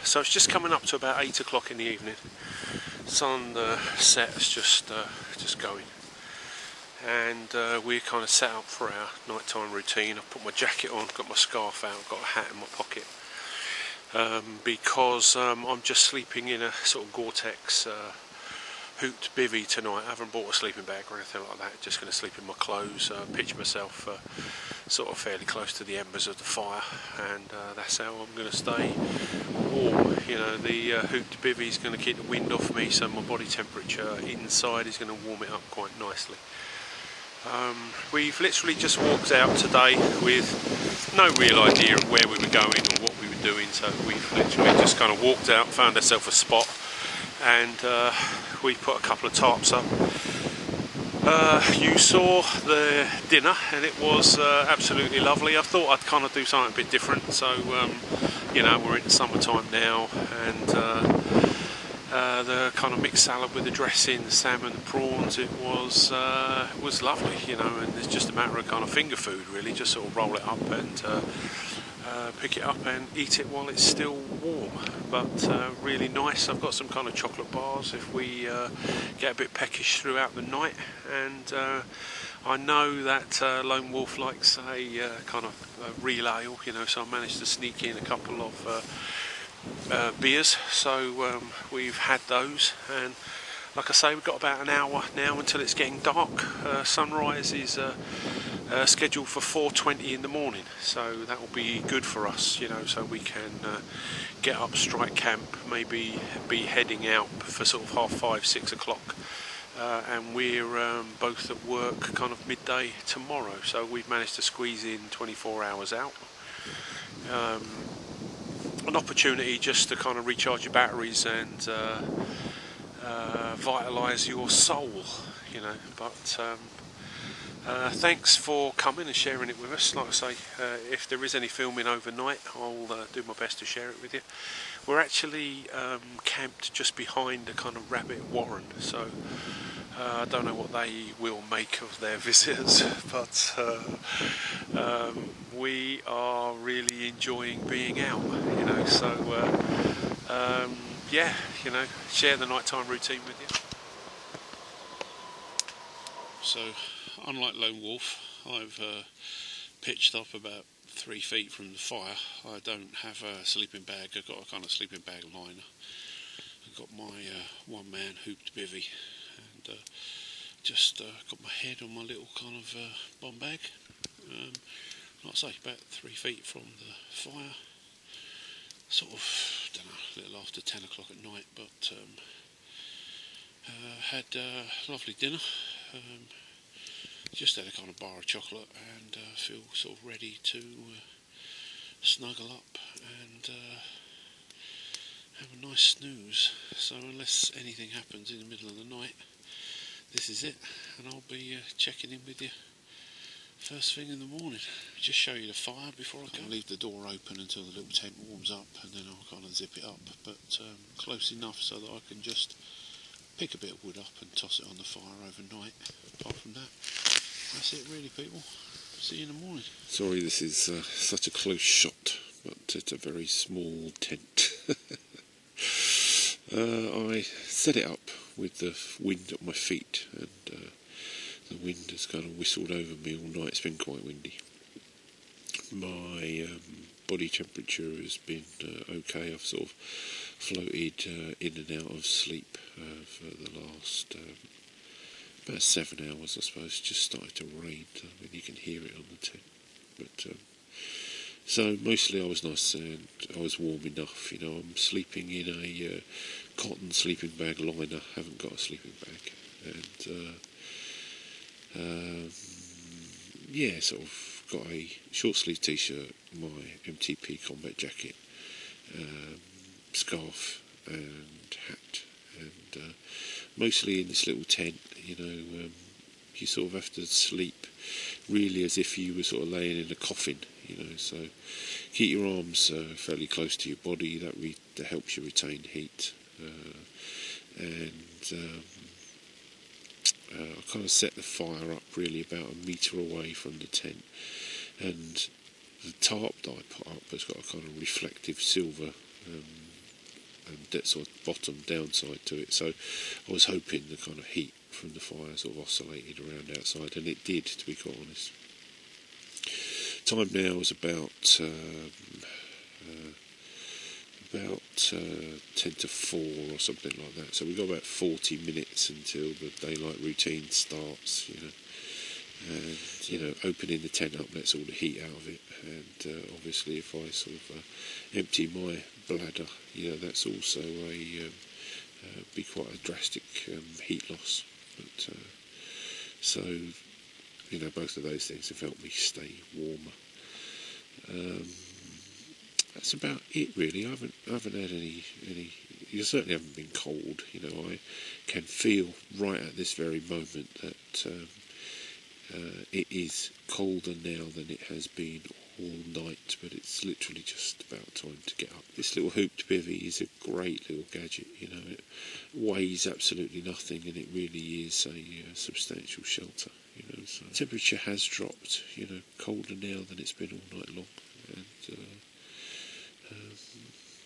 So it's just coming up to about 8 o'clock in the evening. Sun set is just going, and we're kind of set up for our nighttime routine. I've put my jacket on, got my scarf out, got a hat in my pocket, because I'm just sleeping in a sort of Gore-Tex hooped bivvy tonight. I haven't bought a sleeping bag or anything like that, just going to sleep in my clothes, pitch myself sort of fairly close to the embers of the fire, and that's how I'm going to stay warm. You know, the hooped bivvy is going to keep the wind off me, so my body temperature inside is going to warm it up quite nicely. We've literally just walked out today with no real idea of where we were going or what we were doing, so we've literally just kind of walked out, found ourselves a spot, and we put a couple of tarps up. You saw the dinner, and it was absolutely lovely. I thought I'd kind of do something a bit different, so you know, we're in summertime now, and the kind of mixed salad with the dressing, the salmon, the prawns, it was lovely, you know, and it's just a matter of kind of finger food really, just sort of roll it up and pick it up and eat it while it's still warm, but really nice. I've got some kind of chocolate bars if we get a bit peckish throughout the night, and I know that Lone Wolf likes a kind of real ale, you know, so I managed to sneak in a couple of beers, so we've had those, and like I say, we've got about an hour now until it's getting dark. Sunrise is scheduled for 4:20 in the morning, so that will be good for us, you know, so we can get up, strike camp, maybe be heading out for sort of 5:30, 6 o'clock, and we're both at work kind of midday tomorrow, so we've managed to squeeze in 24 hours out. An opportunity just to kind of recharge your batteries and vitalise your soul, you know, but thanks for coming and sharing it with us. Like I say, if there is any filming overnight, I'll do my best to share it with you. We're actually camped just behind a kind of rabbit warren, so I don't know what they will make of their visitors, but we are really enjoying being out, you know, so yeah, you know, share the nighttime routine with you. So, unlike Lone Wolf, I've pitched up about 3 feet from the fire. I don't have a sleeping bag. I've got a kind of sleeping bag liner. I've got my one-man hooped bivvy, and just got my head on my little kind of bomb bag. Like I say, about 3 feet from the fire. Sort of, don't know, a little after 10 o'clock at night, but had a lovely dinner. Just had a kind of bar of chocolate, and feel sort of ready to snuggle up and have a nice snooze. So unless anything happens in the middle of the night, this is it, and I'll be checking in with you first thing in the morning. Just show you the fire before I go. I'll leave the door open until the little tent warms up, and then I'll kind of zip it up, but close enough so that I can just pick a bit of wood up and toss it on the fire overnight. Apart from that, that's it really, people. See you in the morning. Sorry this is such a close shot, but it's a very small tent. I set it up with the wind at my feet, and the wind has kind of whistled over me all night. It's been quite windy. My body temperature has been okay. I've sort of floated in and out of sleep for the last about 7 hours, I suppose. Just started to rain. I mean, you can hear it on the tent. But so mostly I was nice and I was warm enough. You know, I'm sleeping in a cotton sleeping bag liner. Haven't got a sleeping bag, and yeah, sort of got a short sleeve t-shirt, my MTP combat jacket, scarf and hat, and mostly in this little tent. You know, you sort of have to sleep really as if you were sort of laying in a coffin, you know, so keep your arms fairly close to your body. That helps you retain heat, and I kind of set the fire up really about a metre away from the tent, and the tarp that I put up has got a kind of reflective silver sort of bottom downside to it. So I was hoping the kind of heat from the fire sort of oscillated around outside, and it did, to be quite honest. Time now is about 10 to 4 or something like that. So we've got about 40 minutes until the daylight routine starts, and opening the tent up lets all the heat out of it, and obviously if I sort of empty my bladder, that's also be quite a drastic heat loss. But so both of those things have helped me stay warmer. That's about it, really. I haven't had any. You certainly haven't been cold. I can feel right at this very moment that it is colder now than it has been all night, but it's literally just about time to get up. This little hooped bivvy is a great little gadget. It weighs absolutely nothing, and it really is a substantial shelter. So temperature has dropped. Colder now than it's been all night long, and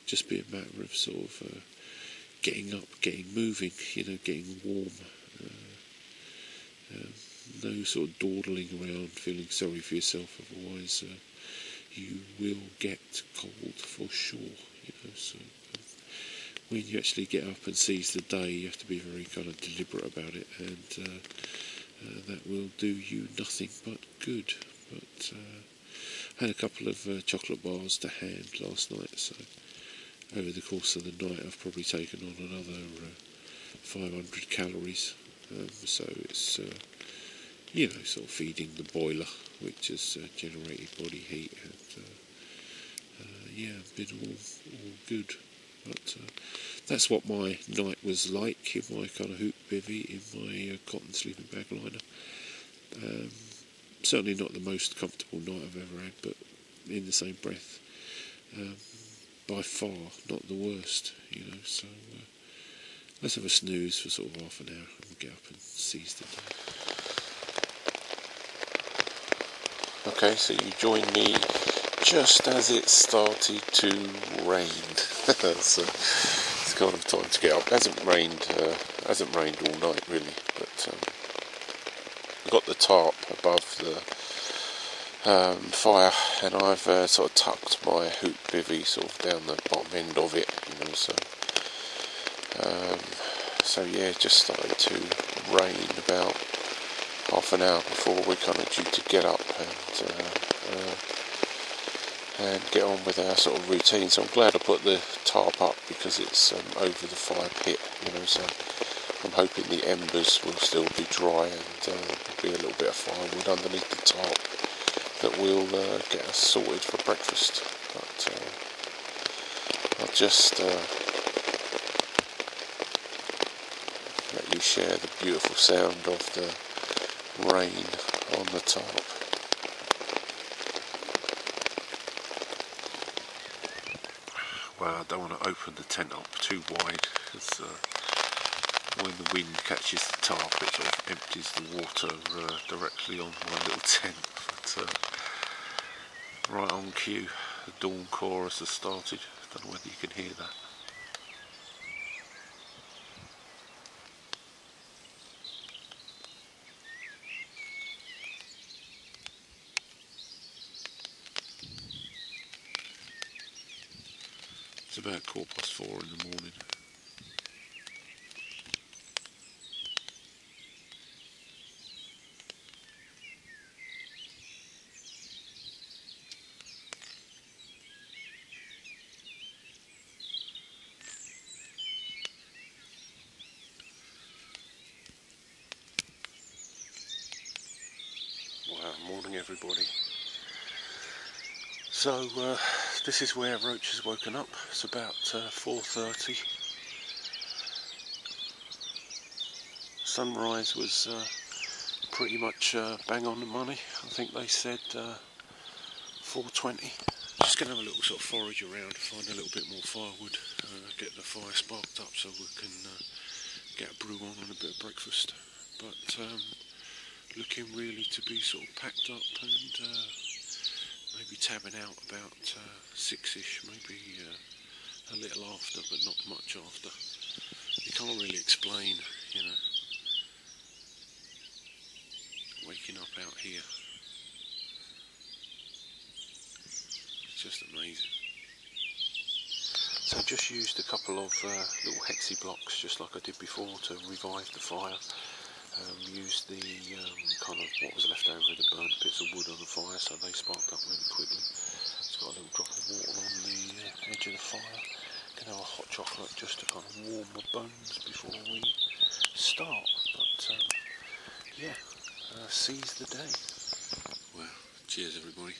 just be a matter of sort of getting up, getting moving, getting warm. No sort of dawdling around, feeling sorry for yourself. Otherwise, you will get cold for sure. So when you actually get up and seize the day, you have to be very kind of deliberate about it, and that will do you nothing but good. But I had a couple of chocolate bars to hand last night, so over the course of the night I've probably taken on another 500 calories. So it's sort of feeding the boiler, which has generated body heat, and been all good. But that's what my night was like in my kind of hoop bivvy, in my cotton sleeping bag liner. Certainly not the most comfortable night I've ever had, but in the same breath, by far not the worst. So let's have a snooze for sort of half an hour and get up and seize the day. Okay, so you joined me just as it started to rain. So it's kind of time to get up. It hasn't rained all night really, but I've got the tarp above the fire, and I've sort of tucked my hoop bivvy sort of down the bottom end of it, so yeah, it just started to rain about half an hour before we're kind of due to get up and get on with our sort of routine. So I'm glad I put the tarp up, because it's over the fire pit, so I'm hoping the embers will still be dry, and there'll be a little bit of firewood underneath the tarp that will get us sorted for breakfast. But I'll just let you share the beautiful sound of the rain on the tarp. Well, I don't want to open the tent up too wide, because when the wind catches the tarp, it sort of empties the water directly on my little tent. But right on cue, the dawn chorus has started. I don't know whether you can hear that. It's about 4:15 in the morning. Wow, morning everybody. So this is where Roach has woken up. It's about 4:30. Sunrise was pretty much bang on the money. I think they said 4:20. Just going to have a little sort of forage around, find a little bit more firewood, get the fire sparked up so we can get a brew on and a bit of breakfast. But looking really to be sort of packed up and maybe tabbing out about 6ish, maybe a little after, but not much after. You can't really explain, you know, waking up out here. It's just amazing. So just used a couple of little hexi blocks, just like I did before, to revive the fire. Used the kind of what was left over of the burnt bits of wood on the fire, so they sparked up really quickly. It's got a little drop of water on the edge of the fire. Gonna have a hot chocolate just to kind of warm my bones before we start. But yeah, seize the day. Well, cheers everybody.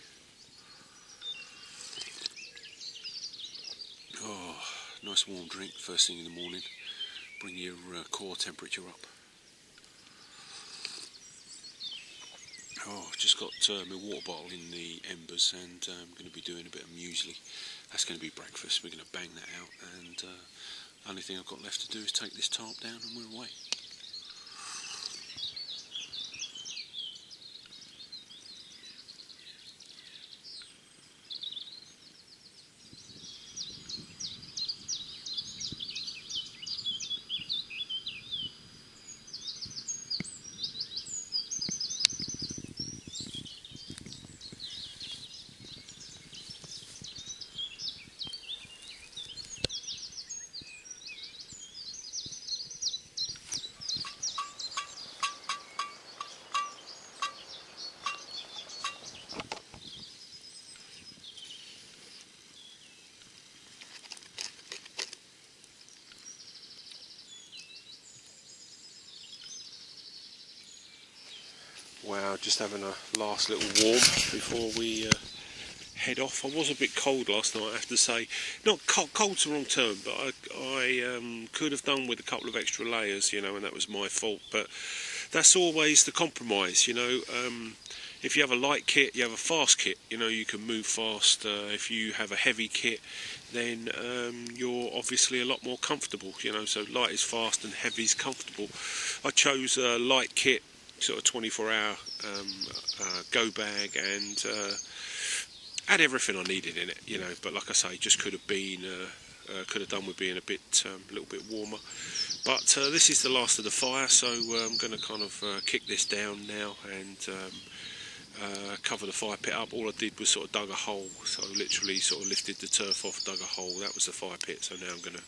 Oh, nice warm drink first thing in the morning. Bring your core temperature up. Oh, just got my water bottle in the embers, and I'm going to be doing a bit of muesli. That's going to be breakfast. We're going to bang that out, and only thing I've got left to do is take this tarp down and we're away. Wow, just having a last little warm before we head off. I was a bit cold last night, I have to say. Not cold, cold's the wrong term, but I could have done with a couple of extra layers, you know, and that was my fault. But that's always the compromise, you know. If you have a light kit, you have a fast kit, you know, you can move fast. If you have a heavy kit, then you're obviously a lot more comfortable, you know, so light is fast and heavy is comfortable. I chose a light kit, sort of 24-hour go bag, and had everything I needed in it, you know. But like I say, just could have been, could have done with being a little bit warmer. But this is the last of the fire, so I'm going to kind of kick this down now and cover the fire pit up. All I did was sort of dug a hole, so literally sort of lifted the turf off, dug a hole. That was the fire pit. So now I'm going to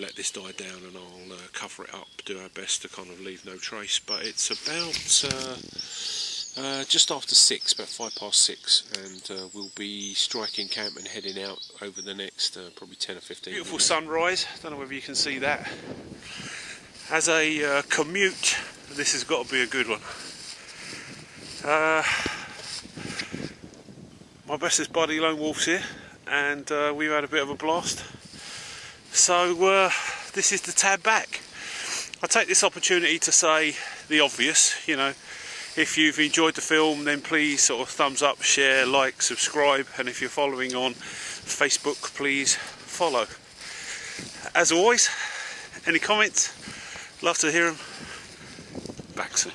let this die down, and I'll cover it up, do our best to kind of leave no trace. But it's about just after 6, about 6:05, and we'll be striking camp and heading out over the next probably 10 or 15 Beautiful minutes. sunrise, don't know whether you can see that. As a commute, this has got to be a good one. My bestest buddy Lone Wolf's here, and we've had a bit of a blast. So this is the tab back. I take this opportunity to say the obvious, you know, if you've enjoyed the film, then please sort of thumbs up, share, like, subscribe, and if you're following on Facebook, please follow. As always, any comments, love to hear them. Back soon.